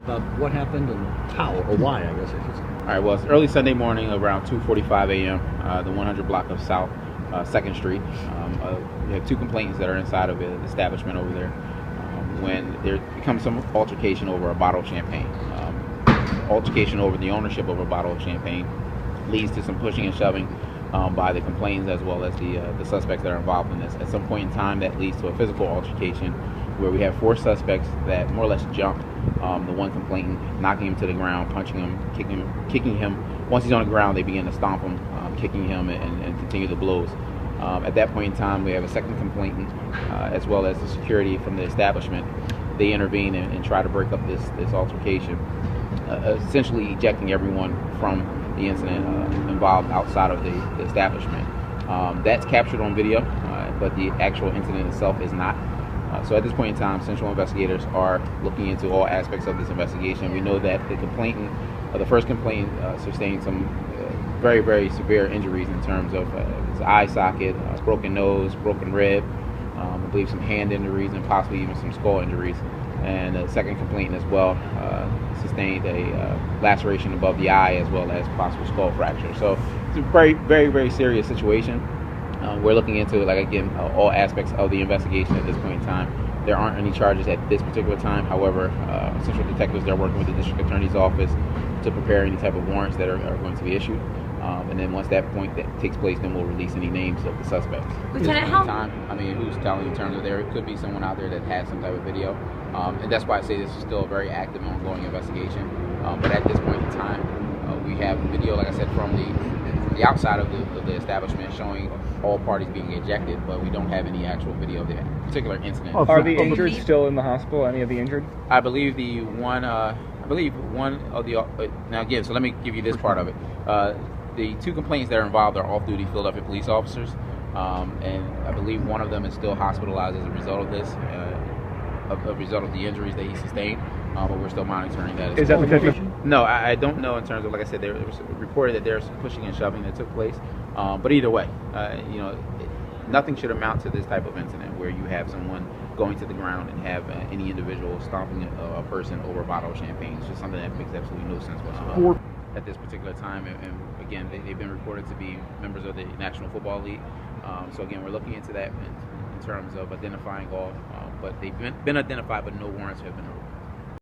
About what happened and how, or why, I guess I should say. All right, well, it's early Sunday morning around 2:45 a.m., the 100 block of South 2nd Street. We have two complainants that are inside of the establishment over there when there becomes some altercation over a bottle of champagne. Altercation over the ownership of a bottle of champagne leads to some pushing and shoving by the complainants as well as the suspects that are involved in this. At some point in time, that leads to a physical altercation where we have four suspects that more or less jump the one complainant, knocking him to the ground, punching him, kicking him. Once he's on the ground, they begin to stomp him, kicking him, and continue the blows. At that point in time, we have a second complainant, as well as the security from the establishment. They intervene and try to break up this altercation, essentially ejecting everyone from the incident involved outside of the establishment. That's captured on video, but the actual incident itself is not. So at this point in time, Central investigators are looking into all aspects of this investigation. We know that the complainant, the first complainant, sustained some very, very severe injuries in terms of his eye socket, broken nose, broken rib, I believe some hand injuries, and possibly even some skull injuries. And the second complainant as well sustained a laceration above the eye as well as possible skull fracture. So it's a very, very, very serious situation. We're looking into, all aspects of the investigation at this point in time. There aren't any charges at this particular time. However, Central Detectives, they're working with the District Attorney's Office to prepare any type of warrants that are going to be issued. And then once that point that takes place, then we'll release any names of the suspects. Lieutenant, how? Who's telling in terms of there could be someone out there that has some type of video. And that's why I say this is still a very active, ongoing investigation. But at this point in time, we have video, like I said, from the outside of the establishment showing all parties being ejected, but we don't have any actual video of the particular incident. Are the injured still in the hospital? Any of the injured? I believe one of the now again. So let me give you this part of it. The two complainants that are involved are off-duty Philadelphia police officers, and I believe one of them is still hospitalized as a result of this, a result of the injuries that he sustained. But we're still monitoring that. Is that the condition? No, I don't know in terms of, like I said, there was reported that there's pushing and shoving that took place. But either way, nothing should amount to this type of incident where you have someone going to the ground and have any individual stomping a person over a bottle of champagne. It's just something that makes absolutely no sense whatsoever at this particular time. And again, they've been reported to be members of the National Football League. So again, we're looking into that in terms of identifying all. But they've been identified, but no warrants have been